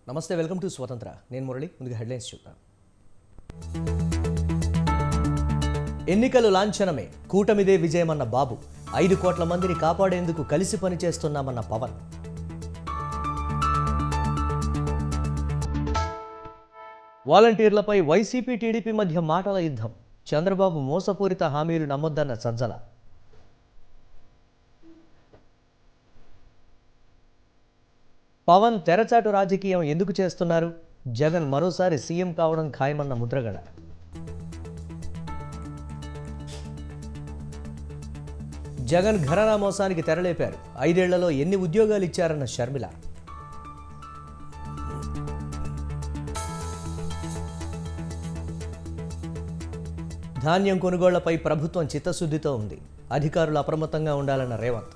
నమస్తే, welcome to స్వతంత్ర. నేను మురళి. ముందుగా హెడ్లైన్స్ చూద్దాం. ఎన్నికలు లాంఛనమే, కూటమిదే విజయమన్న బాబు. 5 కోట్ల మందిని కాపాడేందుకు కలిసి పనిచేస్తున్నామన్న పవన్. వాలంటీర్లపై వైసీపీ టీడీపీ మధ్య మాటల యుద్ధం. చంద్రబాబు మోసపూరిత హామీలు నమ్మొద్దన్న సజ్జల. పవన్ తెరచాటు రాజకీయం ఎందుకు చేస్తున్నారు? జగన్ మరోసారి సీఎం కావడం ఖాయమన్న ముద్రగడ. జగన్ ఘరానా మోసానికి తెరలేపారు. 5 ఏళ్లలో ఎన్ని ఉద్యోగాలు ఇచ్చారన్న షర్మిల. ధాన్యం కొనుగోళ్లపై ప్రభుత్వం చిత్తశుద్ధితో ఉంది. అధికారులు అప్రమత్తంగా ఉండాలన్న రేవంత్.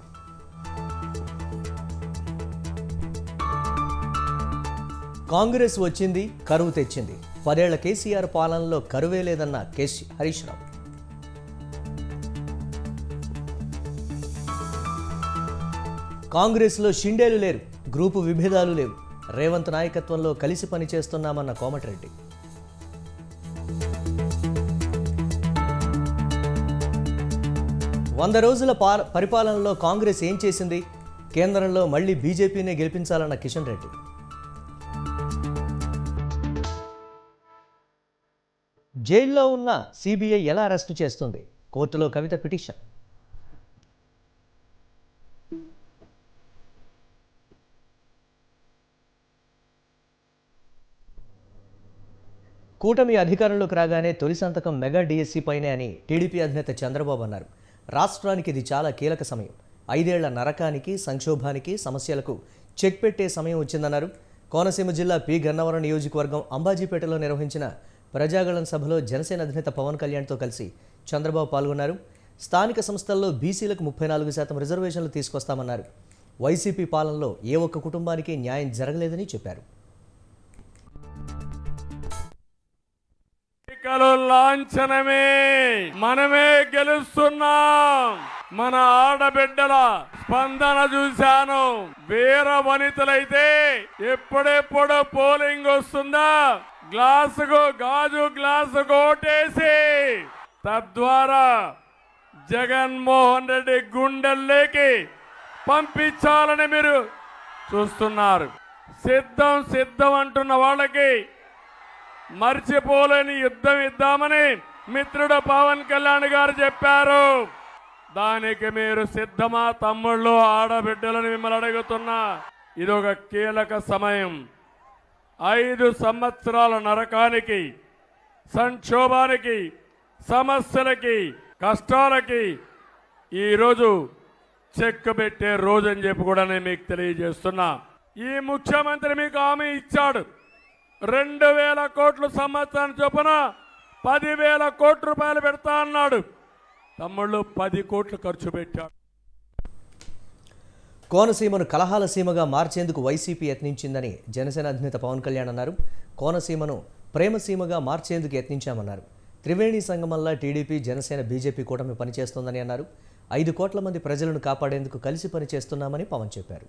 కాంగ్రెస్ వచ్చింది, కరువు తెచ్చింది. 10 ఏళ్ల కేసీఆర్ పాలనలో కరువే లేదన్న హరీష్ రావు. కాంగ్రెస్లో షిండేలు లేరు, గ్రూపు విభేదాలు లేవు. రేవంత్ నాయకత్వంలో కలిసి పనిచేస్తున్నామన్న కోమటిరెడ్డి. వంద రోజుల పరిపాలనలో కాంగ్రెస్ ఏం చేసింది? కేంద్రంలో మళ్లీ బీజేపీనే గెలిపించాలన్న కిషన్ రెడ్డి. జైల్లో ఉన్న సిబిఐ ఎలా అరెస్టు చేస్తుంది? కోర్టులో కవిత పిటిషన్. కూటమి అధికారంలోకి రాగానే తొలి సంతకం మెగా డిఎస్సి పైనే అని టీడీపీ అధినేత చంద్రబాబు అన్నారు. రాష్ట్రానికి ఇది చాలా కీలక సమయం. 5 ఏళ్ల నరకానికి, సంక్షోభానికి, సమస్యలకు చెక్ పెట్టే సమయం వచ్చిందన్నారు. కోనసీమ జిల్లా పి గన్నవరం నియోజకవర్గం అంబాజీపేటలో నిర్వహించిన ప్రజాగళం సభలో జనసేన అధినేత పవన్ కళ్యాణ్తో కలిసి చంద్రబాబు పాల్గొన్నారు. స్థానిక సంస్థల్లో బీసీలకు 34% రిజర్వేషన్లు తీసుకొస్తామన్నారు. వైసీపీ పాలనలో ఏ ఒక్క కుటుంబానికి న్యాయం జరగలేదని చెప్పారు. లాంఛనమే, మనమే గెలుస్తున్నాం. మన ఆడబిడ్డల స్పందన చూశాను. వీర వనితలైతే ఎప్పుడెప్పుడు పోలింగ్ వస్తుందా గాజు గ్లాసు ఓటేసి తద్వారా జగన్మోహన్ రెడ్డి గుండెల్లోకి పంపించాలని మీరు చూస్తున్నారు. సిద్ధం అంటున్న వాళ్ళకి మర్చిపోలేని యుద్ధం ఇద్దామని మిత్రుడు పవన్ కళ్యాణ్ గారు చెప్పారు. దానికి మీరు సిద్ధమా తమ్ముళ్ళు, ఆడబిడ్డలను మిమ్మల్ని అడుగుతున్నా. ఇదొక కీలక సమయం. 5 సంవత్సరాల నరకానికి, సంక్షోభానికి, సమస్యలకి, కష్టాలకి ఈరోజు చెక్ పెట్టే రోజు అని చెప్పి కూడా నేను మీకు తెలియజేస్తున్నా. ఈ ముఖ్యమంత్రి మీకు హామీ ఇచ్చాడు. 2000 కోట్లు సంవత్సరం చొప్పున 10,000 కోట్ల రూపాయలు పెడతా అన్నాడు. తమ్ముళ్ళు 10 కోట్లు ఖర్చు పెట్టాడు. కోనసీమను కలహాల సీమగా మార్చేందుకు వైసీపీ యత్నించిందని జనసేన అధినేత పవన్ కళ్యాణ్ అన్నారు. కోనసీమను ప్రేమసీమగా మార్చేందుకు యత్నించామన్నారు. త్రివేణి సంగమంలా టీడీపీ, జనసేన, బీజేపీ కూటమి పనిచేస్తోందని అన్నారు. 5 కోట్ల మంది ప్రజలను కాపాడేందుకు కలిసి పనిచేస్తున్నామని పవన్ చెప్పారు.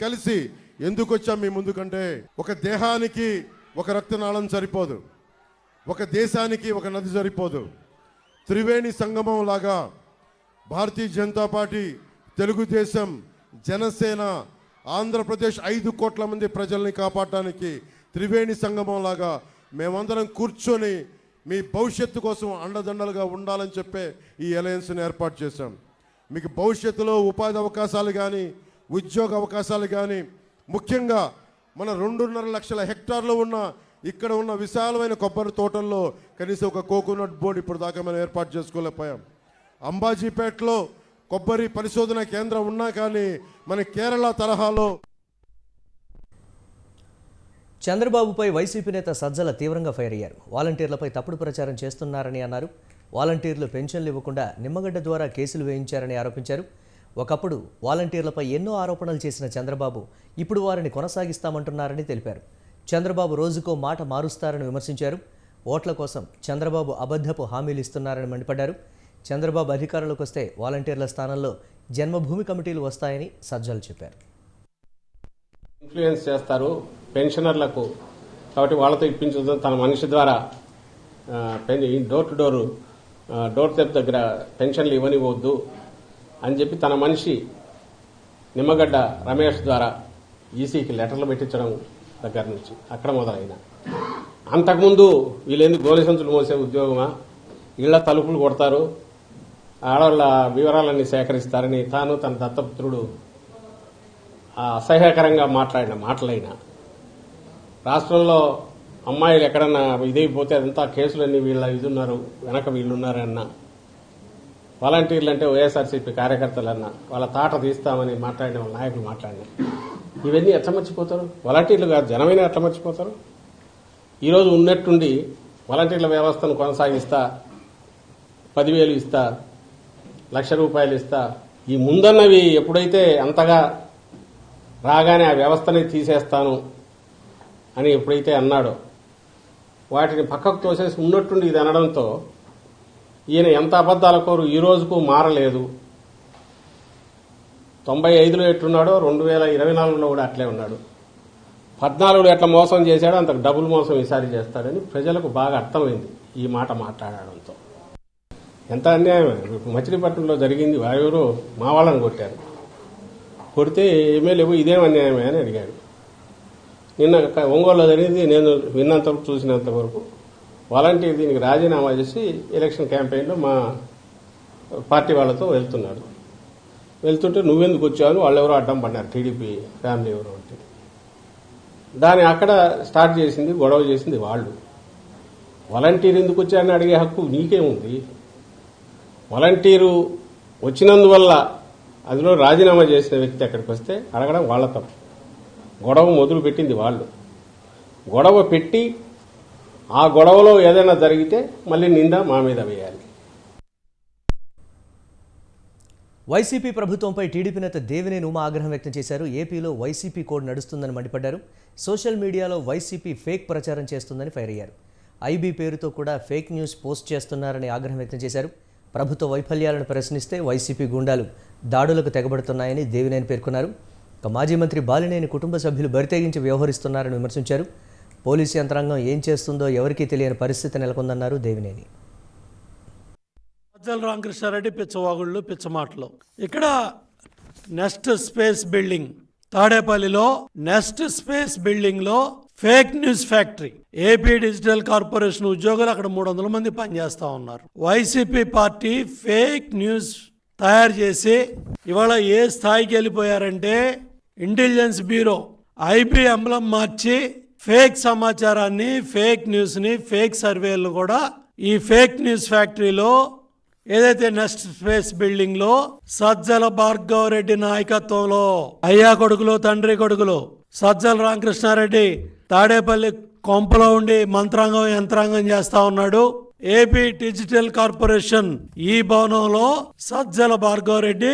కలిసి ఎందుకు వచ్చాం మీ ముందుకంటే, ఒక దేహానికి ఒక రక్తనాళం సరిపోదు, ఒక దేశానికి ఒక నది సరిపోదు. త్రివేణి సంగమం లాగా భారతీయ జనతా పార్టీ, తెలుగుదేశం, జనసేన, ఆంధ్రప్రదేశ్ 5 కోట్ల మంది ప్రజల్ని కాపాడటానికి త్రివేణి సంగమం లాగా మేమందరం కూర్చొని మీ భవిష్యత్తు కోసం అండదండలుగా ఉండాలని చెప్పే ఈ అలయన్స్ని ఏర్పాటు చేశాం. మీకు భవిష్యత్తులో ఉపాధి అవకాశాలు కానీ, ఉద్యోగ అవకాశాలు కానీ, ముఖ్యంగా మన 2.5 లక్షల హెక్టార్లు ఉన్న ఇక్కడ ఉన్న విశాలమైన కొబ్బరి తోటల్లో కనీసం ఒక కోకోనట్ బోర్డు ఇప్పుడు దాకా మనం ఏర్పాటు చేసుకోలేకపోయాం. అంబాజీపేటలో కొబ్బరి పరిశోధన కేంద్రం ఉన్నా కానీ మన కేరళ తరహాలో. చంద్రబాబుపై వైసీపీ నేత సజ్జల తీవ్రంగా ఫైర్ అయ్యారు. వాలంటీర్లపై తప్పుడు ప్రచారం చేస్తున్నారని అన్నారు. వాలంటీర్లు పెన్షన్లు ఇవ్వకుండా నిమ్మగడ్డ ద్వారా కేసులు వేయించారని ఆరోపించారు. ఒకప్పుడు వాలంటీర్లపై ఎన్నో ఆరోపణలు చేసిన చంద్రబాబు ఇప్పుడు వారిని కొనసాగిస్తామంటున్నారని తెలిపారు. చంద్రబాబు రోజుకో మాట మారుస్తారని విమర్శించారు. ఓట్ల కోసం చంద్రబాబు అబద్ధపు హామీలు ఇస్తున్నారని మండిపడ్డారు. చంద్రబాబు అధికారంలోకి వస్తే వాలంటీర్ల స్థానంలో జన్మభూమి కమిటీలు వస్తాయని సజ్జలు చెప్పారు. ఇన్ఫ్లుయెన్స్ చేస్తారు పెన్షనర్లకు, కాబట్టి వాళ్ళతో ఇప్పించడం తన మనిషి ద్వారా డోర్ టు డోర్ స్టెప్ దగ్గర పెన్షన్లు ఇవ్వనివ్వద్దు అని చెప్పి తన మనిషి నిమ్మగడ్డ రమేష్ ద్వారా ఈసీకి లెటర్లు పెట్టించడం దగ్గర నుంచి అక్కడ మొదలైన. అంతకుముందు వీళ్ళేందుకు గోనె సంచులు మోసే ఉద్యోగమా, ఇళ్ల తలుపులు కొడతారు, ఆడవాళ్ళ వివరాలన్నీ సేకరిస్తారని తాను తన దత్తపుత్రుడు అసహ్యకరంగా మాట్లాడిన మాటలైనా, రాష్ట్రంలో అమ్మాయిలు ఎక్కడన్నా ఇదైపోతే అదంతా కేసులన్నీ వీళ్ళ ఇదున్నారు వెనక వీళ్ళున్నారన్నా, వాలంటీర్లు అంటే వైఎస్ఆర్సీపీ కార్యకర్తలన్నా వాళ్ళ తాట తీస్తామని మాట్లాడిన వాళ్ళ నాయకులు మాట్లాడిన ఇవన్నీ ఎట్లా మర్చిపోతారు? వాలంటీర్లు కాదు జనమైనా ఎట్లా మర్చిపోతారు? ఈరోజు ఉన్నట్టుండి వాలంటీర్ల వ్యవస్థను కొనసాగిస్తా, 10,000 ఇస్తా, ₹1,00,000 ఇస్తా, ఈ ముందన్నవి ఎప్పుడైతే అంతగా రాగానే ఆ వ్యవస్థని తీసేస్తాను అని ఎప్పుడైతే అన్నాడో వాటిని పక్కకు తోసేసి ఉన్నట్టుండి ఇది అనడంతో ఈయన ఎంత అబద్దాల కోరు ఈ రోజుకు మారలేదు. 95లో ఎట్లున్నాడో 2024లో కూడా అట్లే ఉన్నాడు. 14లో ఎట్లా మోసం చేశాడో అంతకు డబుల్ మోసం ఈసారి చేస్తాడని ప్రజలకు బాగా అర్థమైంది ఈ మాట మాట్లాడడంతో. ఎంత అన్యాయం! మచిలీపట్నంలో జరిగింది, ఎవరో మా వాళ్ళని కొట్టారు, కొడితే ఎమ్మెల్యేవు ఇదేం అన్యాయమే అని అడిగాడు. నిన్న ఒంగోలులో జరిగింది నేను విన్నంతవరకు చూసినంత వరకు వాలంటీర్ దీనికి రాజీనామా చేసి ఎలక్షన్ క్యాంపెయిన్లో మా పార్టీ వాళ్ళతో వెళ్తున్నాడు. వెళ్తుంటే నువ్వెందుకు వచ్చావు, వాళ్ళెవరో అడ్డం పడ్డారు, టీడీపీ ఫ్యామిలీ ఎవరో అంటే. దాన్ని అక్కడ స్టార్ట్ చేసింది, గొడవ చేసింది వాళ్ళు. వాలంటీర్ ఎందుకు వచ్చారని అడిగే హక్కు నీకేముంది? వాలంటీరు వచ్చినందువల్ల అందులో రాజీనామా చేసిన వ్యక్తి అక్కడికి వస్తే అడగడం వాళ్ళ తప్పు. గొడవ మొదలు పెట్టింది వాళ్ళు. గొడవ పెట్టి ఆ గొడవలో ఏదైనా జరిగితే మళ్ళీ నింద మా మీద వేయాలి. వైసీపీ ప్రభుత్వంపై టీడీపీ నేత దేవినేని ఉమా ఆగ్రహం వ్యక్తం చేశారు. ఏపీలో వైసీపీ కోడ్ నడుస్తుందని మండిపడ్డారు. సోషల్ మీడియాలో వైసీపీ ఫేక్ ప్రచారం చేస్తుందని ఫైర్ అయ్యారు. ఐబీ పేరుతో కూడా ఫేక్ న్యూస్ పోస్ట్ చేస్తున్నారని ఆగ్రహం వ్యక్తం చేశారు. ప్రభుత్వ వైఫల్యాలను ప్రశ్నిస్తే వైసీపీ గుండాలు దాడులకు తెగబడుతున్నాయని దేవినేని పేర్కొన్నారు. మాజీ మంత్రి బాలినేని కుటుంబ సభ్యులు బరితెగించి వ్యవహరిస్తున్నారని విమర్శించారు. పోలీసు యంత్రాంగం ఏం చేస్తుందో ఎవరికీ తెలియని పరిస్థితి నెలకొందన్నారు దేవినేని. సజ్జల రామకృష్ణారెడ్డి పిచ్చవాగుళ్ళు పిచ్చమాటలు. ఇక్కడ నెక్స్ట్ స్పేస్ బిల్డింగ్ తాడేపల్లిలో నెక్స్ట్ స్పేస్ బిల్డింగ్ లో fake news factory, AP digital corporation ఉద్యోగులు అక్కడ 300 మంది పనిచేస్తా ఉన్నారు. వైసీపీ పార్టీ ఫేక్ న్యూస్ తయారు చేసి ఇవాళ ఏ స్థాయికి వెళ్ళిపోయారంటే ఇంటెలిజెన్స్ బ్యూరో ఐబీ ఎంబ్లం మార్చి ఫేక్ సమాచారాన్ని, ఫేక్ న్యూస్ ని, ఫేక్ సర్వేలను కూడా ఈ ఫేక్ న్యూస్ ఫ్యాక్టరీలో ఏదైతే నెక్స్ట్ స్పేస్ బిల్డింగ్ లో సజ్జల భార్గవ రెడ్డి నాయకత్వంలో అయ్యా కొడుకులు తండ్రి కొడుకులు సజ్జల రామకృష్ణారెడ్డి తాడేపల్లి కొంపలో ఉండి మంత్రాంగం యంత్రాంగం చేస్తా ఉన్నాడు. ఏపీ డిజిటల్ కార్పొరేషన్ ఈ భవనంలో సజ్జల భార్గవ రెడ్డి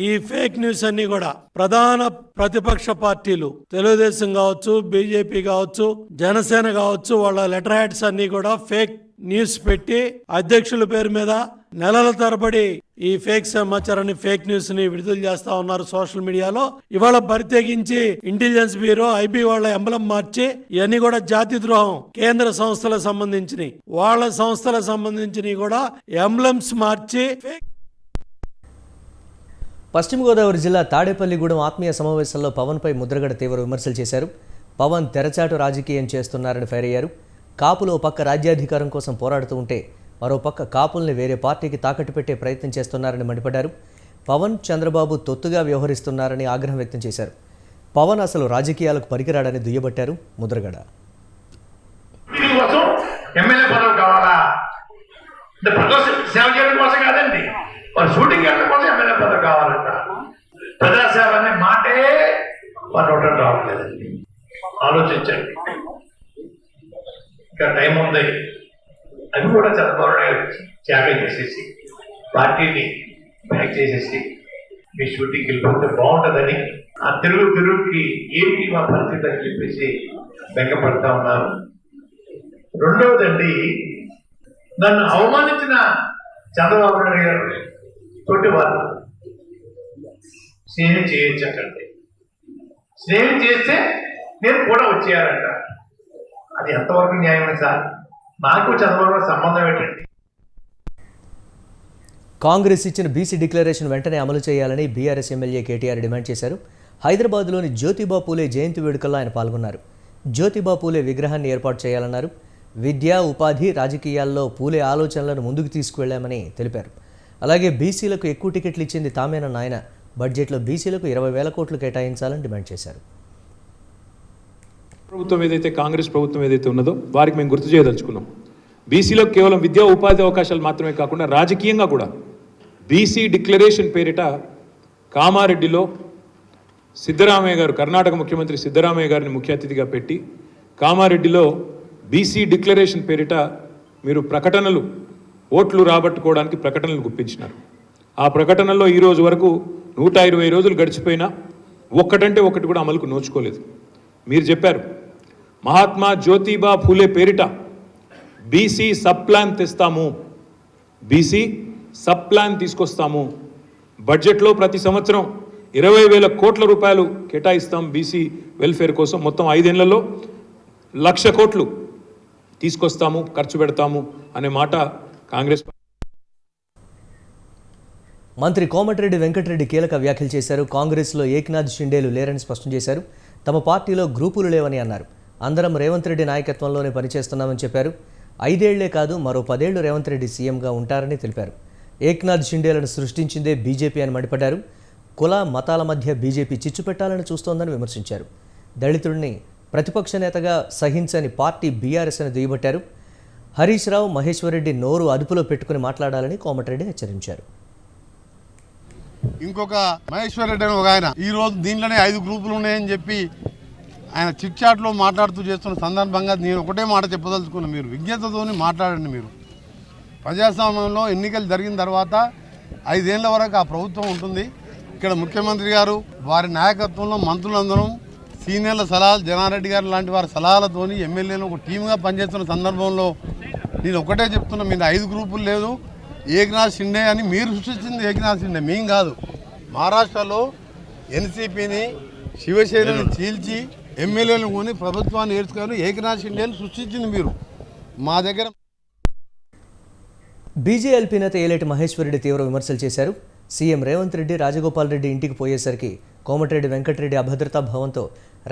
ఈ ఫేక్ న్యూస్ అన్ని కూడా ప్రధాన ప్రతిపక్ష పార్టీలు తెలుగుదేశం కావచ్చు, బీజేపీ కావచ్చు, జనసేన కావచ్చు, వాళ్ళ లెటర్ హెడ్స్ అన్ని కూడా ఫేక్ న్యూస్ పెట్టి అధ్యక్షుల పేరు మీద నెలల తరబడి ఈ ఫేక్ సమాచారాన్ని, ఫేక్ న్యూస్ ని విడుదల చేస్తా ఉన్నారు సోషల్ మీడియాలో. ఇవాళ బరితెగించి ఇంటెలిజెన్స్ బ్యూరో ఐబీ వాళ్ళ ఎంబలం మార్చి ఇవన్నీ కూడా జాతి ద్రోహం, కేంద్ర సంస్థలకు సంబంధించినవి, వాళ్ళ సంస్థలకు సంబంధించినవి కూడా ఎంబ్లమ్స్ మార్చి పశ్చిమ గోదావరి జిల్లా తాడేపల్లిగూడెం ఆత్మీయ సమావేశంలో పవన్పై ముద్రగడ తీవ్ర విమర్శలు చేశారు. పవన్ తెరచాటు రాజకీయం చేస్తున్నారని ఫైర్ అయ్యారు. కాపులు ఓ పక్క రాజ్యాధికారం కోసం పోరాడుతూ ఉంటే మరో పక్క కాపుల్ని వేరే పార్టీకి తాకట్టు పెట్టే ప్రయత్నం చేస్తున్నారని మండిపడ్డారు. పవన్, చంద్రబాబు తొత్తుగా వ్యవహరిస్తున్నారని ఆగ్రహం వ్యక్తం చేశారు. పవన్ అసలు రాజకీయాలకు పనికిరాడని దుయ్యబట్టారు ముద్రగడ. షూటింగ్ కోసం ఎమ్మెల్యే పదవి కావాలంట. ప్రజాసేవ అనే మాటే వాళ్ళు రావట్లేదండి. ఆలోచించండి, ఇంకా టైం ఉంది. అది కూడా చంద్రబాబు నాయుడు త్యాగం చేసేసి పార్టీని బ్యాక్ చేసేసి మీ షూటింగ్కి వెళ్ళిపోతే బాగుంటుందని ఆ తిరుగుకి ఏంటి మా పరిస్థితి అని చెప్పేసి బెంగపడతా ఉన్నారు. రెండవదండి, నన్ను అవమానించిన చంద్రబాబు నాయుడు గారు తోటి వాళ్ళు సేమ్ చేయొచ్చండి. స్నేహం చేస్తే నేను కూడా వచ్చేయాలంట. అది ఎంతవరకు న్యాయమే సార్? నాకు చంద్రబాబు సంబంధం ఏంటండి? కాంగ్రెస్ ఇచ్చిన బీసీ డిక్లరేషన్ వెంటనే అమలు చేయాలని బీఆర్ఎస్ ఎమ్మెల్యే కేటీఆర్ డిమాండ్ చేశారు. హైదరాబాద్లోని జ్యోతిబా పూలే జయంతి వేడుకల్లో ఆయన పాల్గొన్నారు. జ్యోతిబా పూలే విగ్రహాన్ని ఏర్పాటు చేయాలన్నారు. విద్య, ఉపాధి, రాజకీయాల్లో పూలే ఆలోచనలను ముందుకు తీసుకువెళ్లామని తెలిపారు. అలాగే బీసీలకు ఎక్కువ టికెట్లు ఇచ్చింది తామేనన్న ఆయన బడ్జెట్లో బీసీలకు 20,000 కోట్లు కేటాయించాలని డిమాండ్ చేశారు. ప్రభుత్వం ఏదైతే కాంగ్రెస్ ప్రభుత్వం ఏదైతే ఉన్నదో వారికి మేము గుర్తు చేయదలుచుకున్నాం. బీసీలో కేవలం విద్యా ఉపాధి అవకాశాలు మాత్రమే కాకుండా రాజకీయంగా కూడా బీసీ డిక్లరేషన్ పేరిట కామారెడ్డిలో సిద్ధరామయ్య గారు, కర్ణాటక ముఖ్యమంత్రి సిద్ధరామయ్య గారిని ముఖ్య అతిథిగా పెట్టి కామారెడ్డిలో బీసీ డిక్లరేషన్ పేరిట మీరు ప్రకటనలు, ఓట్లు రాబట్టుకోవడానికి ప్రకటనలు గుప్పించినారు. ఆ ప్రకటనల్లో ఈరోజు వరకు 120 రోజులు గడిచిపోయినా ఒక్కటంటే ఒకటి కూడా అమలుకు నోచుకోలేదు. మీరు చెప్పారు మహాత్మా జ్యోతిబా ఫూలే పేరిట బీసీ సబ్ ప్లాన్ తెస్తాము, బీసీ సబ్ ప్లాన్ తీసుకొస్తాము, బడ్జెట్లో ప్రతి సంవత్సరం 20,000 కోట్ల రూపాయలు కేటాయిస్తాం బీసీ వెల్ఫేర్ కోసం, మొత్తం 5 ఏళ్లలో 1,00,000 కోట్లు తీసుకొస్తాము, ఖర్చు పెడతాము అనే మాట కాంగ్రెస్. మంత్రి కోమటిరెడ్డి వెంకటరెడ్డి కీలక వ్యాఖ్యలు చేశారు. కాంగ్రెస్లో ఏక్నాథ్ షిండేలు లేరని స్పష్టం చేశారు. తమ పార్టీలో గ్రూపులు లేవని అన్నారు. అందరం రేవంత్ రెడ్డి నాయకత్వంలోనే పనిచేస్తున్నామని చెప్పారు. 5 ఏళ్లే కాదు, మరో 10 ఏళ్లు రేవంత్ రెడ్డి సీఎంగా ఉంటారని తెలిపారు. ఏక్నాథ్ షిండేలను సృష్టించిందే బీజేపీ అని మండిపడ్డారు. కుల మతాల మధ్య బీజేపీ చిచ్చు పెట్టాలని చూస్తోందని విమర్శించారు. దళితుడిని ప్రతిపక్ష నేతగా సహించని పార్టీ బీఆర్ఎస్ అని దుయ్యబట్టారు. హరీష్ రావు, మహేశ్వరరెడ్డి నోరు అదుపులో పెట్టుకుని మాట్లాడాలని కోమటిరెడ్డి హెచ్చరించారు. ఇంకొక మహేశ్వర్ రెడ్డి అని ఒక ఆయన ఈరోజు దీంట్లోనే 5 గ్రూపులు ఉన్నాయని చెప్పి ఆయన చిట్ చాట్లో మాట్లాడుతూ చేస్తున్న సందర్భంగా నేను ఒకటే మాట చెప్పదలుచుకున్నాను. మీరు విజ్ఞతతోని మాట్లాడండి. మీరు ప్రజాస్వామ్యంలో ఎన్నికలు జరిగిన తర్వాత 5 ఏళ్ల వరకు ఆ ప్రభుత్వం ఉంటుంది. ఇక్కడ ముఖ్యమంత్రి గారు, వారి నాయకత్వంలో మంత్రులందరం సీనియర్ల సలహాలు, జనారెడ్డి గారు లాంటి వారి సలహాలతోని ఎమ్మెల్యేలు ఒక టీమ్గా పనిచేస్తున్న సందర్భంలో నేను ఒకటే చెప్తున్నా, మీరు 5 గ్రూపులు లేదు, ఏక్నాథ్ షిండే అని మీరు సృష్టించింది ఏక్నాథ్ షిండే, మేము కాదు. మహారాష్ట్రలో ఎన్సీపీని, శివసేనని చీల్చి ఎమ్మెల్యేలను కొని ప్రభుత్వాన్ని ఏడ్చుకొని ఏక్నాథ్ షిండేని సృష్టించింది మీరు. మా దగ్గర బీజేఎల్పీ నేత ఏలేటి మహేశ్వరరెడ్డి తీవ్ర విమర్శలు చేశారు. సీఎం రేవంత్ రెడ్డి రాజగోపాల్ రెడ్డి ఇంటికి పోయేసరికి కోమటిరెడ్డి వెంకటరెడ్డి అభద్రతా భావంతో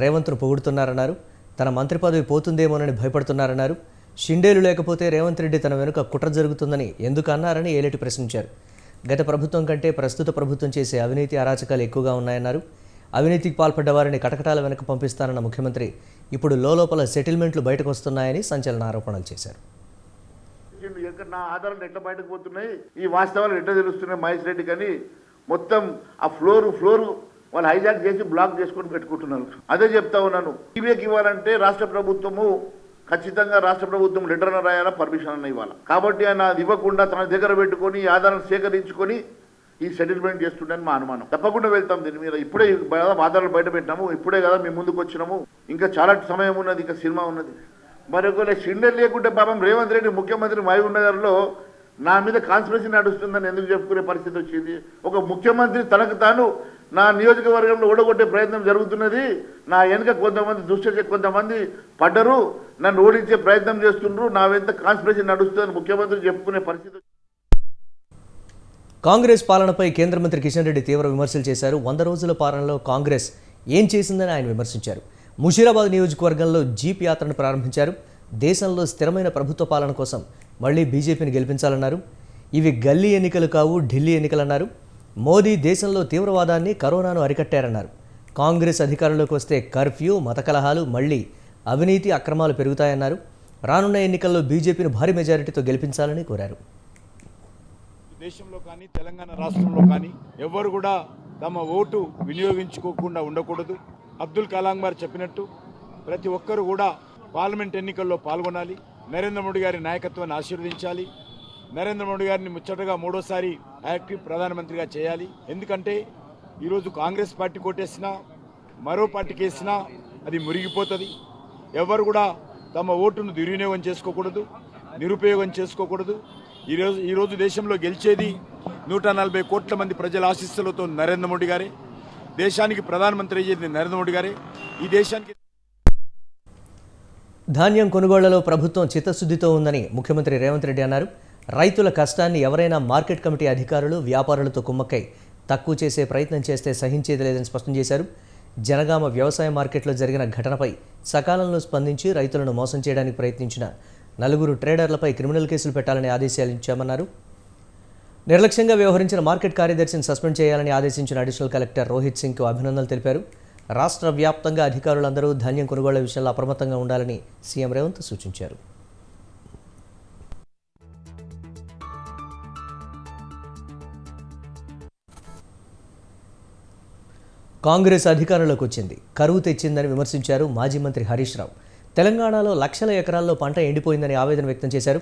రేవంత్ను పొగుడుతున్నారన్నారు. తన మంత్రి పదవి పోతుందేమోనని భయపడుతున్నారన్నారు. షిండేలు లేకపోతే రేవంత్ రెడ్డి తన వెనుక కుట్ర జరుగుతుందని ఎందుకు అన్నారని ఏలేటి ప్రశ్నించారు. గత ప్రభుత్వం కంటే ప్రస్తుత ప్రభుత్వం చేసే అవినీతి అరాచకాలు ఎక్కువగా ఉన్నాయన్నారు. అవినీతికి పాల్పడ్డ వారిని కటకటాల వెనక పంపిస్తారన్న ముఖ్యమంత్రి ఇప్పుడు లోపల సెటిల్మెంట్లు బయటకు వస్తున్నాయని సంచలన ఆరోపణలు చేశారు. నా ఆధారాలు ఎట్లా బయటకు పోతున్నాయి, ఈ వాస్తవాలు ఎట్లా తెలుస్తున్నాయి మహేష్ రెడ్డి కానీ మొత్తం ఆ ఫ్లోరు వాళ్ళు హైజాక్ చేసి బ్లాక్ చేసుకొని పెట్టుకుంటున్నారు. అదే చెప్తా ఉన్నాను, ఈవీకి ఇవ్వాలంటే రాష్ట్ర ప్రభుత్వము ఖచ్చితంగా రాష్ట్ర ప్రభుత్వం లెటర్ అన్న రాయాలా, పర్మిషన్ అన్న ఇవ్వాలి. కాబట్టి ఆయన అది ఇవ్వకుండా తన దగ్గర పెట్టుకొని ఈ ఆధారాలు సేకరించుకొని ఈ సెటిల్మెంట్ చేస్తుండని మా అనుమానం. తప్పకుండా వెళ్తాం దీని మీద. ఇప్పుడే ఆధారాలు బయట పెట్టినాము, ఇప్పుడే కదా మేము ముందుకు వచ్చినాము, ఇంకా చాలా సమయం ఉన్నది, ఇంకా సినిమా ఉన్నది. మరి ఒకవేళ షిండేలు లేకుంటే పాపం రేవంత్ రెడ్డి ముఖ్యమంత్రి మహబూబ్నగర్లో నా మీద కాన్స్పిరసీ నడుస్తుందని ఎందుకు చెప్పుకునే పరిస్థితి వచ్చింది? ఒక ముఖ్యమంత్రి తనకు తాను నా నియోజకవర్గంలో ఓడగొట్టే ప్రయత్నం జరుగుతున్నది, నా వెనుక కొంతమంది పడ్డరు, నన్ను ఓడించే ప్రయత్నం చేస్తుండ్రు, నా వెంట కాన్స్పిరసీ నడుస్తుందని ముఖ్యమంత్రి చెప్పుకునే పరిస్థితి. కాంగ్రెస్ పాలనపై కేంద్ర మంత్రి కిషన్ రెడ్డి తీవ్ర విమర్శలు చేశారు. 100 రోజుల పాలనలో కాంగ్రెస్ ఏం చేసిందని ఆయన విమర్శించారు. ముషీరాబాద్ నియోజకవర్గంలో జీప్ యాత్రను ప్రారంభించారు. దేశంలో స్థిరమైన ప్రభుత్వ పాలన కోసం మళ్లీ బీజేపీని గెలిపించాలన్నారు. ఇవి గల్లీ ఎన్నికలు కావు, ఢిల్లీ ఎన్నికలన్నారు. మోదీ దేశంలో తీవ్రవాదాన్ని, కరోనాను అరికట్టారన్నారు. కాంగ్రెస్ అధికారంలోకి వస్తే కర్ఫ్యూ, మత కలహాలు, మళ్లీ అవినీతి అక్రమాలు పెరుగుతాయన్నారు. రానున్న ఎన్నికల్లో బీజేపీని భారీ మెజారిటీతో గెలిపించాలని కోరారు. దేశంలో కానీ తెలంగాణ రాష్ట్రంలో కానీ ఎవరు కూడా తమ ఓటు వినియోగించుకోకుండా ఉండకూడదు. అబ్దుల్ కలాం గారు చెప్పినట్టు ప్రతి ఒక్కరు కూడా పార్లమెంట్ ఎన్నికల్లో పాల్గొనాలి, నరేంద్ర మోడీ గారి నాయకత్వాన్ని ఆశీర్వదించాలి, నరేంద్ర మోడీ గారిని ముచ్చటగా 3వసారి యాక్టివ్ ప్రధానమంత్రిగా చేయాలి. ఎందుకంటే ఈరోజు కాంగ్రెస్ పార్టీ కొట్టేసినా మరో పార్టీకి వేసినా అది మురిగిపోతుంది. ఎవరు కూడా తమ ఓటును దుర్వినియోగం చేసుకోకూడదు, నిరుపయోగం చేసుకోకూడదు. ఈరోజు దేశంలో గెలిచేది 140 కోట్ల మంది ప్రజల ఆశీస్సులతో నరేంద్ర మోడీ గారే. దేశానికి ప్రధానమంత్రి అయ్యేది నరేంద్ర మోడీ గారే. ఈ దేశానికి ధాన్యం కొనుగోళ్లలో ప్రభుత్వం చిత్తశుద్ధితో ఉందని ముఖ్యమంత్రి రేవంత్ రెడ్డి అన్నారు. రైతుల కష్టాన్ని ఎవరైనా మార్కెట్ కమిటీ అధికారులు వ్యాపారులతో కుమ్మక్కై తక్కువ చేసే ప్రయత్నం చేస్తే సహించేది లేదని స్పష్టం చేశారు. జనగామ వ్యవసాయ మార్కెట్లో జరిగిన ఘటనపై సకాలంలో స్పందించి రైతులను మోసం చేయడానికి ప్రయత్నించిన 4 ట్రేడర్లపై క్రిమినల్ కేసులు పెట్టాలని ఆదేశాలు ఇచ్చామన్నారు. నిర్లక్ష్యంగా వ్యవహరించిన మార్కెట్ కార్యదర్శిని సస్పెండ్ చేయాలని ఆదేశించిన అడిషనల్ కలెక్టర్ రోహిత్ సింగ్కు అభినందనలు తెలిపారు. రాష్ట్ర వ్యాప్తంగా అధికారులందరూ ధాన్యం కొనుగోళ్ల విషయంలో అప్రమత్తంగా ఉండాలని సీఎం రేవంత్ సూచించారు. కాంగ్రెస్ అధికారంలోకి వచ్చింది, కరువు తెచ్చిందని విమర్శించారు మాజీ మంత్రి హరీష్ రావు. తెలంగాణలో లక్షల ఎకరాల్లో పంట ఎండిపోయిందని ఆవేదన వ్యక్తం చేశారు.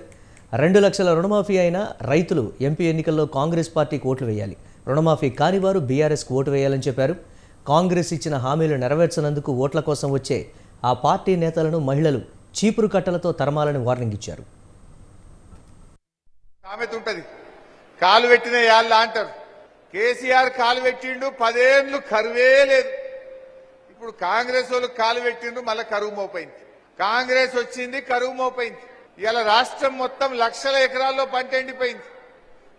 2 లక్షల రుణమాఫీ అయినా రైతులు ఎంపీ ఎన్నికల్లో కాంగ్రెస్ పార్టీకి ఓట్లు వేయాలి, రుణమాఫీ కాని వారు బీఆర్ఎస్కు ఓటు వేయాలని చెప్పారు. కాంగ్రెస్ ఇచ్చిన హామీలు నెరవేర్చనందుకు ఓట్ల కోసం వచ్చే ఆ పార్టీ నేతలను మహిళలు చీపురు కట్టలతో తరమాలని వార్నింగ్ ఇచ్చారు. సామెత ఉంటది, కాలు పెట్టిన యాళ్ళ అంటారు. కేసీఆర్ కాలు పెట్టిండు, 10 ఏళ్ళు కరువే లేదు. ఇప్పుడు కాంగ్రెస్ వాళ్ళు కాలు పెట్టిండు, మళ్ళీ కరువు మోపైంది. కాంగ్రెస్ వచ్చింది, కరువు మోపైంది. ఇలా రాష్ట్రం మొత్తం లక్షల ఎకరాల్లో పంట ఎండిపోయింది.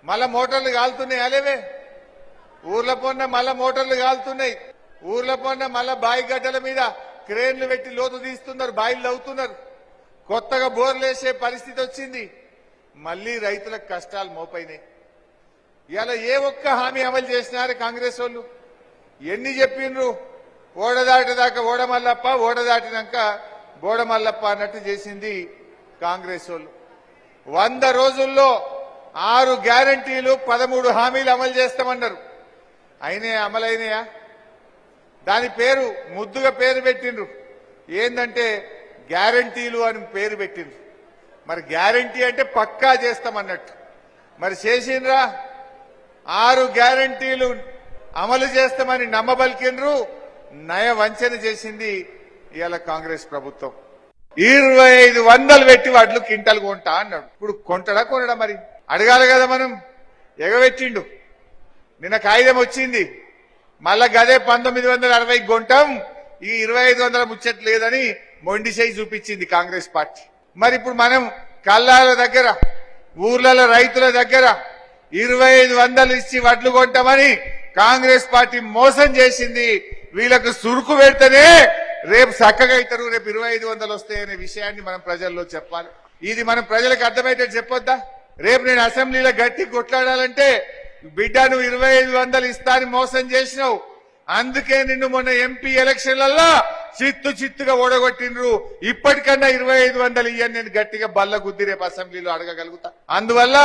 మళ్ళా మోటార్లు కాలుతున్నాయి. అలేవే ఊర్ల పొన్న మళ్ళా మోటార్లు కాలుతున్నాయి. ఊర్ల పొన్న మళ్ళా బాయి గడ్డల మీద క్రేన్లు పెట్టి లోతు తీస్తున్నారు, బాయిలు అవుతున్నారు. కొత్తగా బోర్లు వేసే పరిస్థితి వచ్చింది. మళ్లీ రైతులకు కష్టాలు మోపైనాయి. ఇలా ఏ ఒక్క హామీ అమలు చేసినారు కాంగ్రెస్ వాళ్ళు? ఎన్ని చెప్పిండ్రు? ఓడదాటిదాకా ఓడమల్లప్ప, ఓడదాటినాక బోడమల్లప్ప అన్నట్టు చేసింది కాంగ్రెస్ వాళ్ళు. 100 రోజుల్లో 6 గ్యారంటీలు 13 హామీలు అమలు చేస్తామన్నారు. అయినాయా? అమలైనయా? దాని పేరు ముద్దుగా పేరు పెట్టిండ్రు. ఏందంటే గ్యారంటీలు అని పేరు పెట్టిండ్రు. మరి గ్యారంటీ అంటే పక్కా చేస్తామన్నట్టు. మరి చేసిండ్రా? 6 గ్యారంటీలు అమలు చేస్తామని నమ్మబలికిండ్రు, నయ వంచన చేసింది ఇవాళ కాంగ్రెస్ ప్రభుత్వం. 2500 పెట్టి వడ్లు క్వింటల్ కొంటా అన్నాడు. ఇప్పుడు కొంటడా కొనడా? మరి అడగాలి కదా మనం. ఎగబెట్టిండు. నిన్న కాగితం వచ్చింది, మళ్ళా గదే 1960 కొంటాం, ఈ 2500 ముచ్చట లేదని మొండి చేయి చూపించింది కాంగ్రెస్ పార్టీ. మరి ఇప్పుడు మనం కల్లాల దగ్గర, ఊర్లలో రైతుల దగ్గర 2500 ఇచ్చి వడ్లు కొంటామని కాంగ్రెస్ పార్టీ మోసం చేసింది. వీళ్ళకు సురుకు పెడితేనే రేపు చక్కగా అవుతారు, రేపు 2500 వస్తాయనే విషయాన్ని మనం ప్రజల్లో చెప్పాలి. ఇది మనం ప్రజలకు అర్థమయ్యేటట్టు చెప్పొద్దా? రేపు నేను అసెంబ్లీలో గట్టి కొట్లాడాలంటే బిడ్డ నువ్వు 2500 ఇస్తా అని మోసం చేసినావు, అందుకే నిన్ను మొన్న ఎంపీ ఎలక్షన్లలో చిత్తుగా ఓడగొట్టిండ్రు. ఇప్పటికన్నా 2500 ఇయ్యని నేను గట్టిగా బల్ల గుద్ది రేపు అసెంబ్లీలో అడగగలుగుతా. అందువల్ల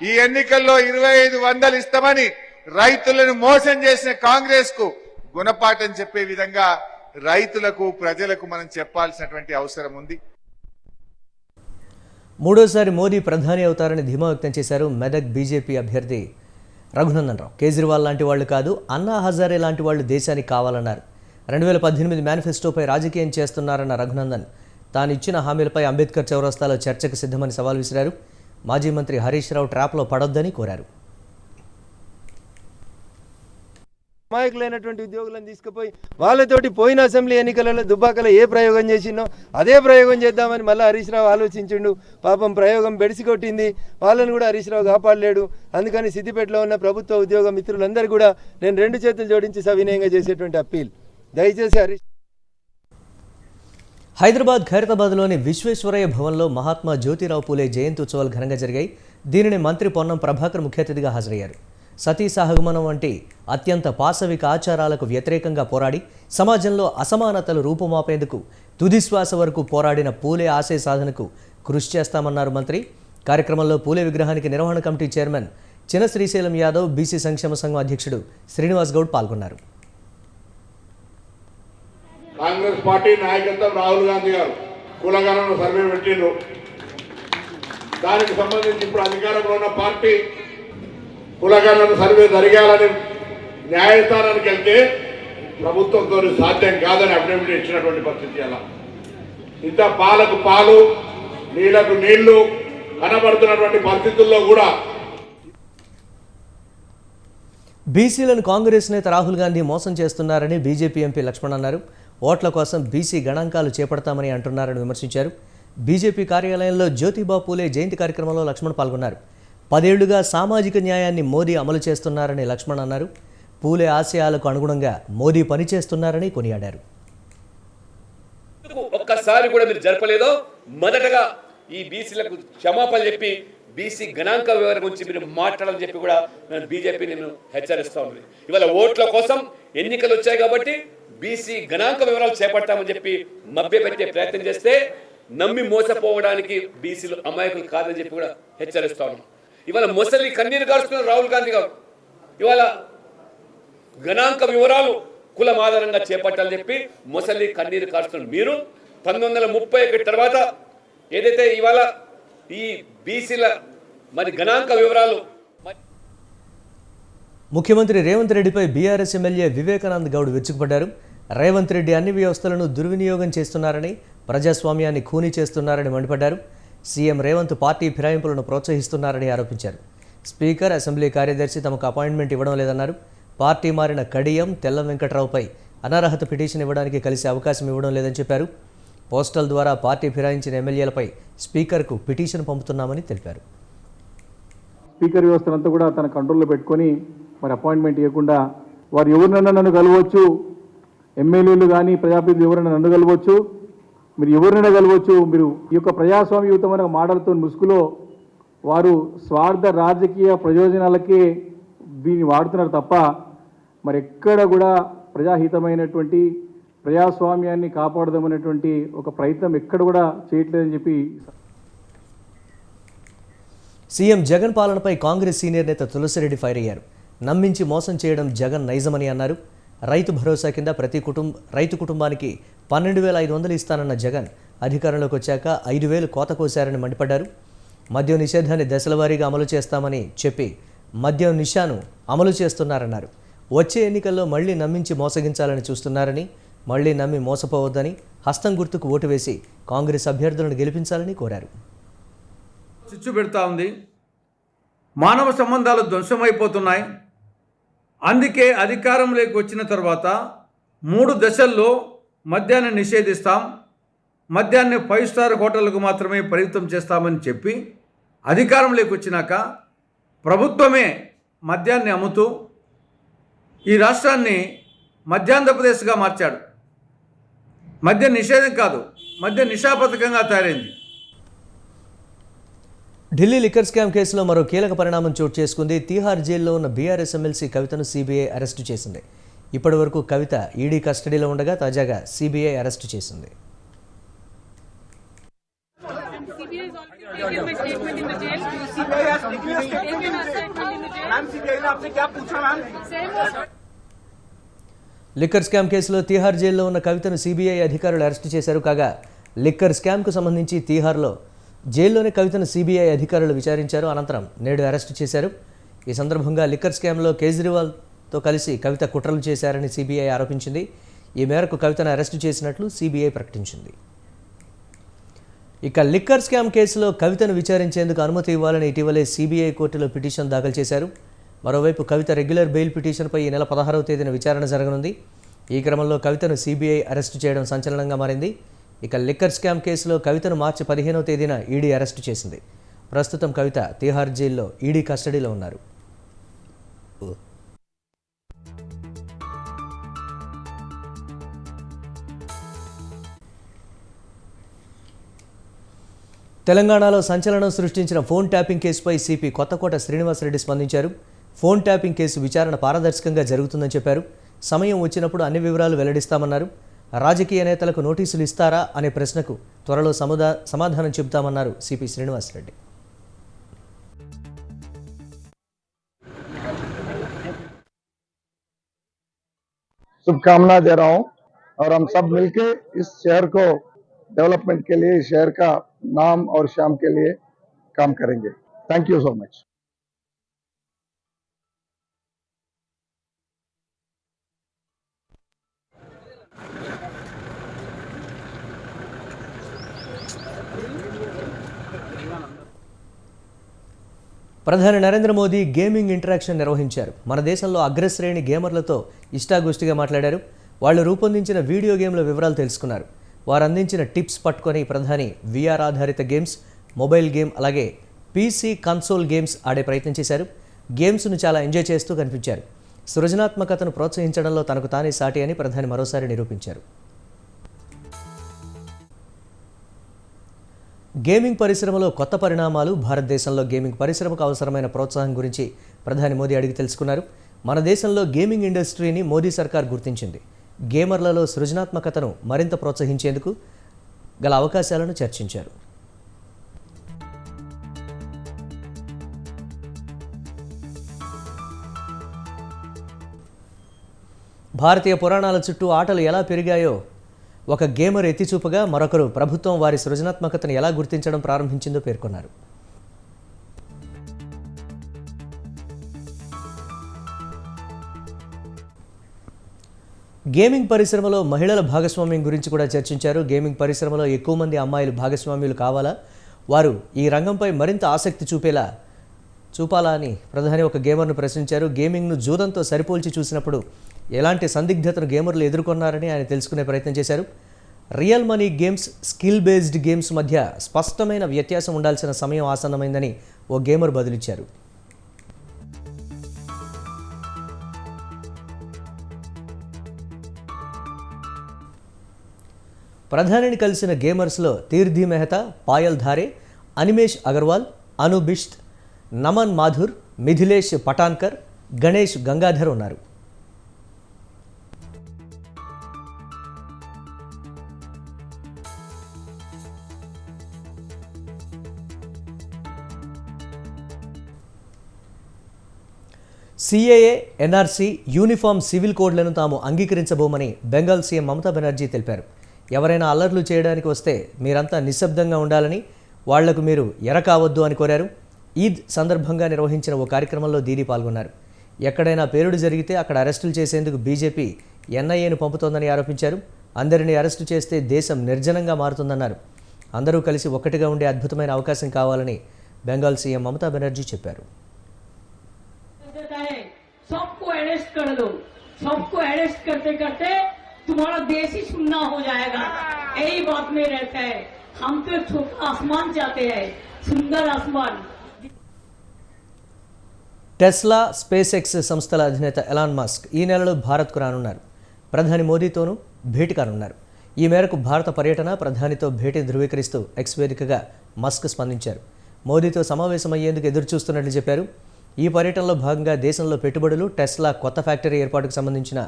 ఈ ఎన్నికల్లో 2500 ఇస్తామని రైతులను మోసం చేసిన కాంగ్రెస్ కు గుణపాఠం చెప్పే విధంగా రైతులకు, ప్రజలకు మనం చెప్పాల్సినటువంటి అవసరం ఉంది. మూడోసారి మోదీ ప్రధాని అవుతారని ధీమా వ్యక్తం చేశారు మెదక్ బీజేపీ అభ్యర్థి రఘునందన్ రావు. కేజ్రీవాల్ లాంటి వాళ్ళు కాదు, అన్నా హజారే లాంటి వాళ్ళు దేశానికి కావాలన్నారు. 2018 మేనిఫెస్టోపై రాజకీయం చేస్తున్నారన్న రఘునందన్ తాను ఇచ్చిన హామీలపై అంబేద్కర్ చౌరస్తాలో చర్చకు సిద్ధమని సవాల్ విసిరారు. మాజీ మంత్రి హరీష్ రావు ట్రాప్లో పడొద్దని కోరారు. అమాయకులైనటువంటి ఉద్యోగులను తీసుకుపోయి వాళ్ళతోటి పోయిన అసెంబ్లీ ఎన్నికలలో దుబ్బాకలో ఏ ప్రయోగం చేసినో అదే ప్రయోగం చేద్దామని మళ్ళీ హరీష్ రావు ఆలోచించిండు. పాపం ప్రయోగం బెడిసి కొట్టింది, వాళ్ళని కూడా హరీష్ రావు కాపాడలేడు. అందుకని సిద్దిపేటలో ఉన్న ప్రభుత్వ ఉద్యోగ మిత్రులందరూ కూడా నేను 2 చేతులు జోడించి సవినయంగా చేసేటువంటి అప్పీల్, దయచేసి హరీష్. హైదరాబాద్ ఖైరతాబాద్లోని విశ్వేశ్వరయ్య భవన్లో మహాత్మా జ్యోతిరావు పూలే జయంతి ఉత్సవాలు ఘనంగా జరిగాయి. దీనిని మంత్రి పొన్నం ప్రభాకర్ ముఖ్య అతిథిగా హాజరయ్యారు. సతీ సహగమనం వంటి అత్యంత పాశవిక ఆచారాలకు వ్యతిరేకంగా పోరాడి సమాజంలో అసమానతలు రూపుమాపేందుకు తుదిశ్వాస వరకు పోరాడిన పూలే ఆశయ సాధనకు కృషి చేస్తామన్నారు మంత్రి. కార్యక్రమంలో పూలే విగ్రహానికి నిర్వహణ కమిటీ చైర్మన్ చిన శ్రీశైలం యాదవ్, బీసీ సంక్షేమ సంఘం అధ్యక్షుడు శ్రీనివాస్ గౌడ్ పాల్గొన్నారు. కాంగ్రెస్ పార్టీ నాయకత్వం రాహుల్ గాంధీ గారు కులగణన సర్వే పెట్టిండ్రు. దానికి సంబంధించి ఇప్పుడు అధికారంలో ఉన్న పార్టీ కులగణన సర్వే జరగాలని న్యాయస్థానానికి వెళ్తే ప్రభుత్వంతో సాధ్యం కాదని అఫిడవిట్ ఇచ్చినటువంటి పరిస్థితి. అలా ఇంత పాలకు పాలు, నీళ్లకు నీళ్లు కనబడుతున్నటువంటి పరిస్థితుల్లో కూడా బీసీలను కాంగ్రెస్ నేత రాహుల్ గాంధీ మోసం చేస్తున్నారని బీజేపీ ఎంపీ లక్ష్మణ్ అన్నారు. ఓట్ల కోసం బీసీ గణాంకాలు చేపడతామని అంటున్నారని విమర్శించారు. బీజేపీ కార్యాలయంలో జ్యోతిబా పూలే జయంతి కార్యక్రమంలో లక్ష్మణ్ పాల్గొన్నారు. 10 ఏళ్లుగా సామాజిక న్యాయాన్ని మోదీ అమలు చేస్తున్నారని లక్ష్మణ్ అన్నారు. పూలే ఆశయాలకు అనుగుణంగా మోదీ పనిచేస్తున్నారని కొనియాడారు. ఒక్కసారి కూడా మీరు జరపలేదో మొదటగా ఈ బీసీలకు క్షమాపణ చెప్పి బీసీ గణాంక వివరణ గురించి మీరు మాట్లాడాలని చెప్పి కూడా నేను బీజేపీ నేను హెచ్చరిస్తా ఉంది. ఇవాళ ఓట్ల కోసం ఎన్నికలు వచ్చాయి కాబట్టి బీసీ గణాంక వివరాలు చేపడతామని చెప్పి మభ్యపెట్టే ప్రయత్నం చేస్తే నమ్మి మోసపోవడానికి బీసీలు అమాయకులు కాదని చెప్పి కూడా హెచ్చరిస్తా ఉన్నాం. ఇవాళ మొసలి కన్నీరు గారుస్తున్నారు రాహుల్ గాంధీ గారు. ఇవాళ గణాంక వివరాలు కులం ఆధారంగా చేపట్టాలని చెప్పి మొసలి కన్నీరు కారుస్తున్నారు. మీరు 1931 తర్వాత ఏదైతే ఇవాళ ఈ బీసీల మరి గణాంక వివరాలు ముఖ్యమంత్రి రేవంత్ రెడ్డిపై బీఆర్ఎస్ ఎమ్మెల్యే వివేకానంద్ గౌడ్ విరుచుకుపడ్డారు. రేవంత్ రెడ్డి అన్ని వ్యవస్థలను దుర్వినియోగం చేస్తున్నారని, ప్రజాస్వామ్యాన్ని ఖూనీ చేస్తున్నారని మండిపడ్డారు. సీఎం రేవంత్ పార్టీ ఫిరాయింపులను ప్రోత్సహిస్తున్నారని ఆరోపించారు. స్పీకర్, అసెంబ్లీ కార్యదర్శి తమకు అపాయింట్మెంట్ ఇవ్వడం లేదన్నారు. పార్టీ మారిన కడియం, తెల్లం వెంకట్రావుపై అనర్హత పిటిషన్ ఇవ్వడానికి కలిసి అవకాశం ఇవ్వడం లేదని చెప్పారు. పోస్టల్ ద్వారా పార్టీ ఫిరాయించిన ఎమ్మెల్యేలపై స్పీకర్కు పిటిషన్ పంపుతున్నామని తెలిపారు. స్పీకర్ వ్యవస్థనంతా కూడా తన కంట్రోల్లో పెట్టుకొని మరి అపాయింట్మెంట్ ఇవ్వకుండా వారు ఎవరినైనా నన్ను కలవచ్చు, ఎమ్మెల్యేలు కానీ ప్రజాప్రతినిధులు ఎవరైనా నన్ను కలవచ్చు, మీరు ఎవరినైనా కలవచ్చు, మీరు ఈ యొక్క ప్రజాస్వామ్యయుతమైన మాటలతో ముసుగులో వారు స్వార్థ రాజకీయ ప్రయోజనాలకే దీన్ని వాడుతున్నారు తప్ప మరి ఎక్కడ కూడా ప్రజాహితమైనటువంటి ప్రజాస్వామ్యాన్ని కాపాడదామనేటువంటి ఒక ప్రయత్నం ఎక్కడ కూడా చేయట్లేదని చెప్పి. సీఎం జగన్ పాలనపై కాంగ్రెస్ సీనియర్ నేత తులసిరెడ్డి ఫైర్ అయ్యారు. నమ్మించి మోసం చేయడం జగన్ నైజమని అన్నారు. రైతు భరోసా కింద రైతు కుటుంబానికి 12,500 ఇస్తానన్న జగన్ అధికారంలోకి వచ్చాక 5,000 కోత కోశారని మండిపడ్డారు. మద్యం నిషేధాన్ని దశలవారీగా అమలు చేస్తామని చెప్పి మద్యం నిషాను అమలు చేస్తున్నారన్నారు. వచ్చే ఎన్నికల్లో మళ్లీ నమ్మించి మోసగించాలని చూస్తున్నారని, మళ్లీ నమ్మి మోసపోవద్దని హస్తం గుర్తుకు ఓటు వేసి కాంగ్రెస్ అభ్యర్థులను గెలిపించాలని కోరారు. చిచ్చు పెడతా ఉంది, మానవ సంబంధాలు ధ్వంసమైపోతున్నాయి. అందుకే అధికారంలోకి వచ్చిన తర్వాత 3 దశల్లో మద్యాన్ని నిషేధిస్తాం, మద్యాన్ని 5 స్టార్ హోటళ్లకు మాత్రమే పరిమితం చేస్తామని చెప్పి అధికారంలోకి వచ్చినాక ప్రభుత్వమే మద్యాన్ని అమ్ముతూ ఈ రాష్ట్రాన్ని మద్యాంధ్రప్రదేశ్గా మార్చాడు. మద్య నిషేధం కాదు, మద్య నిషా పథకంగా తయారైంది. ఢిల్లీ లిక్కర్ స్కామ్ కేసులో మరో కీలక పరిణామం చోటు చేసుకుంది. తీహార్ జైల్లో ఉన్న బీఆర్ఎస్ ఎమ్మెల్సీ కవితను సీబీఐ అరెస్టు చేసింది. ఇప్పటి వరకు కవిత ఈడీ కస్టడీలో ఉండగా తాజాగా సీబీఐ అరెస్టు చేసింది. లిక్కర్ స్కామ్ కేసులో తీహార్ జైల్లో ఉన్న కవితను సీబీఐ అధికారులు అరెస్టు చేశారు. కాగా లిక్కర్ స్కామ్కు సంబంధించి తీహార్లో జైల్లోనే కవితను సీబీఐ అధికారులు విచారించారు. అనంతరం నేడు అరెస్టు చేశారు. ఈ సందర్భంగా లిక్కర్ స్కామ్లో కేజ్రీవాల్తో కలిసి కవిత కుట్రలు చేశారని సీబీఐ ఆరోపించింది. ఈ మేరకు కవితను అరెస్టు చేసినట్లు సీబీఐ ప్రకటించింది. ఇక లిక్కర్ స్కామ్ కేసులో కవితను విచారించేందుకు అనుమతి ఇవ్వాలని ఇటీవలే సీబీఐ కోర్టులో పిటిషన్ దాఖలు చేశారు. మరోవైపు కవిత రెగ్యులర్ బెయిల్ పిటిషన్పై ఈ నెల 16వ తేదీన విచారణ జరగనుంది. ఈ క్రమంలో కవితను సీబీఐ అరెస్టు చేయడం సంచలనంగా మారింది. ఇక లిక్కర్ స్కామ్ కేసులో కవితను మార్చి 15వ తేదీన ఈడీ అరెస్టు చేసింది. ప్రస్తుతం కవిత తీహార్ జైల్లో ఈడీ కస్టడీలో ఉన్నారు. తెలంగాణలో సంచలనం సృష్టించిన ఫోన్ ట్యాపింగ్ కేసుపై సిపి కొత్తకోట శ్రీనివాసరెడ్డి స్పందించారు. ఫోన్ ట్యాపింగ్ కేసు విచారణ పారదర్శకంగా జరుగుతుందని చెప్పారు. సమయం వచ్చినప్పుడు అన్ని వివరాలు వెల్లడిస్తామన్నారు. రాజకీయ నేతలకు నోటీసులు ఇస్తారా అనే ప్రశ్నకు త్వరలో సమాధానం చెబుతామన్నారు సిపి శ్రీనివాసరెడ్డి. शुभकामना दे रहा हूं और हम सब मिलके इस शहर को डेवलपमेंट के लिए, इस शहर का नाम और शाम के लिए काम करेंगे. Thank you so much. ప్రధాని నరేంద్ర మోదీ గేమింగ్ ఇంటరాక్షన్ నిర్వహించారు. మన దేశంలో అగ్రశ్రేణి గేమర్లతో ఇష్టాగోష్ఠిగా మాట్లాడారు. వాళ్ళు రూపొందించిన వీడియో గేమ్ల వివరాలు తెలుసుకున్నారు. వారు అందించిన టిప్స్ పట్టుకొని ప్రధాని VR ఆధారిత గేమ్స్, మొబైల్ గేమ్ అలాగే PC కన్సోల్ గేమ్స్ ఆడే ప్రయత్నం చేశారు. గేమ్స్ను చాలా ఎంజాయ్ చేస్తూ కనిపించారు. సృజనాత్మకతను ప్రోత్సహించడంలో తనకు తానే సాటి అని ప్రధాని మరోసారి నిరూపించారు. గేమింగ్ పరిశ్రమలో కొత్త పరిణామాలు, భారతదేశంలో గేమింగ్ పరిశ్రమకు అవసరమైన ప్రోత్సాహం గురించి ప్రధాని మోదీ అడిగి తెలుసుకున్నారు. మన దేశంలో గేమింగ్ ఇండస్ట్రీని మోదీ సర్కార్ గుర్తించింది. గేమర్లలో సృజనాత్మకతను మరింత ప్రోత్సహించేందుకు గల అవకాశాలను చర్చించారు. భారతీయ పురాణాల చుట్టూ ఆటలు ఎలా పెరిగాయో ఒక గేమర్ ఎత్తిచూపగా మరొకరు ప్రభుత్వం వారి సృజనాత్మకతను ఎలా గుర్తించడం ప్రారంభించిందో పేర్కొన్నారు. గేమింగ్ పరిశ్రమలో మహిళల భాగస్వామ్యం గురించి కూడా చర్చించారు. గేమింగ్ పరిశ్రమలో ఎక్కువ మంది అమ్మాయిలు భాగస్వామ్యులు కావాలా, వారు ఈ రంగంపై మరింత ఆసక్తి చూపాలా అని ప్రధాని ఒక గేమర్ను ప్రశ్నించారు. గేమింగ్ను జూదంతో సరిపోల్చి చూసినప్పుడు ఎలాంటి సందిగ్ధతను గేమర్లు ఎదుర్కొన్నారని ఆయన తెలుసుకునే ప్రయత్నం చేశారు. Real money games, skill based games మధ్య స్పష్టమైన వ్యత్యాసం ఉండాల్సిన సమయం ఆసన్నమైందని ఓ గేమర్ బదులిచ్చారు. ప్రధానిని కలిసిన గేమర్స్లో తీర్థి మెహతా, పాయల్ ధారే, అనిమేష్ అగర్వాల్, అను బిష్ట్, నమన్ మాథుర్, మిథిలేష్ పటాన్కర్, గణేష్ గంగాధర్ ఉన్నారు. CAA, NRC, యూనిఫామ్ సివిల్ కోడ్లను తాము అంగీకరించబోమని బెంగాల్ సీఎం మమతా బెనర్జీ తెలిపారు. ఎవరైనా అల్లర్లు చేయడానికి వస్తే మీరంతా నిశ్శబ్దంగా ఉండాలని, వాళ్లకు మీరు ఎర కావద్దు అని కోరారు. ఈద్ సందర్భంగా నిర్వహించిన ఓ కార్యక్రమంలో దీదీ పాల్గొన్నారు. ఎక్కడైనా పేలుడు జరిగితే అక్కడ అరెస్టులు చేసేందుకు బీజేపీ NIAను పంపుతోందని ఆరోపించారు. అందరినీ అరెస్టు చేస్తే దేశం నిర్జనంగా మారుతుందన్నారు. అందరూ కలిసి ఒక్కటిగా ఉండే అద్భుతమైన అవకాశం కావాలని బెంగాల్ సీఎం మమతా బెనర్జీ చెప్పారు. सबको अरेस्ट कर दो, सबको अरेस्ट करते करते तुम्हारा देश ही सुन्ना हो जाएगा. यही बात में रहता है. हम तो छोटा आसमान चाहते हैं, सुंदर आसमान. టెస్లా, స్పేస్ ఎక్స్ సంస్థల అధినేత ఎలాన్ మస్క్ ఈ నెలలో భారత్కు రానున్నారు. ప్రధాని మోదీతోనూ భేటీ కానున్నారు. ఈ మేరకు భారత పర్యటన, ప్రధానితో భేటీ ధృవీకరిస్తూ ఎక్స్ వేదికగా మస్క్ స్పందించారు. మోదీతో సమావేశమయ్యేందుకు ఎదురుచూస్తున్నట్లు చెప్పారు. ఈ పర్యటనలో భాగంగా దేశంలో పెట్టుబడులు, టెస్లా కొత్త ఫ్యాక్టరీ ఏర్పాటుకు సంబంధించిన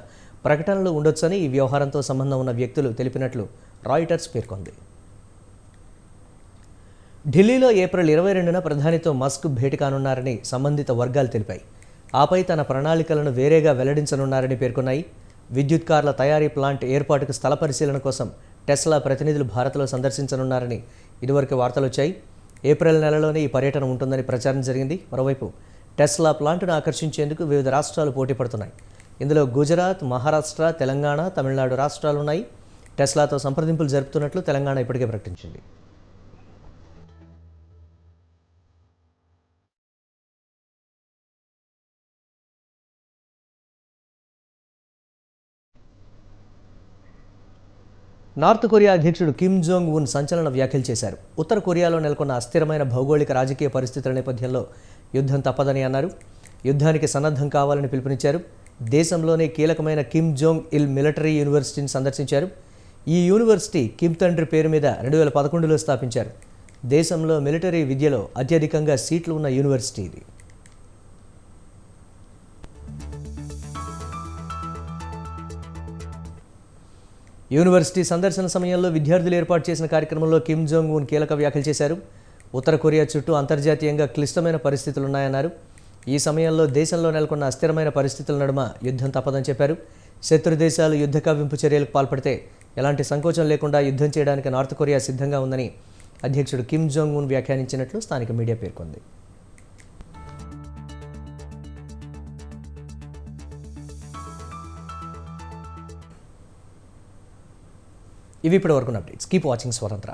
ప్రకటనలు ఉండొచ్చని ఈ వ్యవహారంతో సంబంధం ఉన్న వ్యక్తులు తెలిపినట్లు రాయిటర్స్ పేర్కొంది. ఢిల్లీలో ఏప్రిల్ 22న ప్రధానితో మస్క్ భేటీ కానున్నారని సంబంధిత వర్గాలు తెలిపాయి. ఆపై తన ప్రణాళికలను వేరేగా వెల్లడించనున్నారని పేర్కొన్నాయి. విద్యుత్ కార్ల తయారీ ప్లాంట్ ఏర్పాటుకు స్థల పరిశీలన కోసం టెస్లా ప్రతినిధులు భారత్లో సందర్శించనున్నారని ఇదివరకు వార్తలు వచ్చాయి. ఏప్రిల్ నెలలోనే ఈ పర్యటన ఉంటుందని ప్రచారం జరిగింది. మరోవైపు టెస్లా ప్లాంట్ను ఆకర్షించేందుకు వివిధ రాష్ట్రాలు పోటీ పడుతున్నాయి. ఇందులో గుజరాత్, మహారాష్ట్ర, తెలంగాణ, తమిళనాడు రాష్ట్రాలు ఉన్నాయి. టెస్లాతో సంప్రదింపులు జరుపుతున్నట్లు తెలంగాణ ఇప్పటికే ప్రకటించింది. నార్త్ కొరియా అధ్యక్షుడు కిమ్ జోంగ్ ఉన్ సంచలన వ్యాఖ్యలు చేశారు. ఉత్తర కొరియాలో నెలకొన్న అస్థిరమైన భౌగోళిక రాజకీయ పరిస్థితుల నేపథ్యంలో యుద్ధం తప్పదని అన్నారు. యుద్ధానికి సన్నద్ధం కావాలని పిలుపునిచ్చారు. దేశంలోనే కీలకమైన కిమ్ జోంగ్ ఇల్ మిలిటరీ యూనివర్సిటీని సందర్శించారు. ఈ యూనివర్సిటీ కిమ్ తండ్రి పేరు మీద 2011లో స్థాపించారు. దేశంలో మిలిటరీ విద్యలో అత్యధికంగా సీట్లు ఉన్న యూనివర్సిటీ ఇది. యూనివర్సిటీ సందర్శన సమయంలో విద్యార్థులు ఏర్పాటు చేసిన కార్యక్రమంలో కిమ్ జోంగ్ ఉన్ కీలక వ్యాఖ్యలు చేశారు. ఉత్తర కొరియా చుట్టూ అంతర్జాతీయంగా క్లిష్టమైన పరిస్థితులున్నాయన్నారు. ఈ సమయంలో దేశంలో నెలకొన్న అస్థిరమైన పరిస్థితుల నడుమ యుద్ధం తప్పదని చెప్పారు. శత్రు దేశాలు యుద్ధ కావింపు చర్యలకు పాల్పడితే ఎలాంటి సంకోచం లేకుండా యుద్ధం చేయడానికి నార్త్ కొరియా సిద్ధంగా ఉందని అధ్యక్షుడు కిమ్ జోంగ్ ఉన్ వ్యాఖ్యానించినట్లు స్థానిక మీడియా పేర్కొంది. ఇవి ఇప్పటి వరకు అప్డేట్స్. కీప్ వాచింగ్ స్వతంత్ర.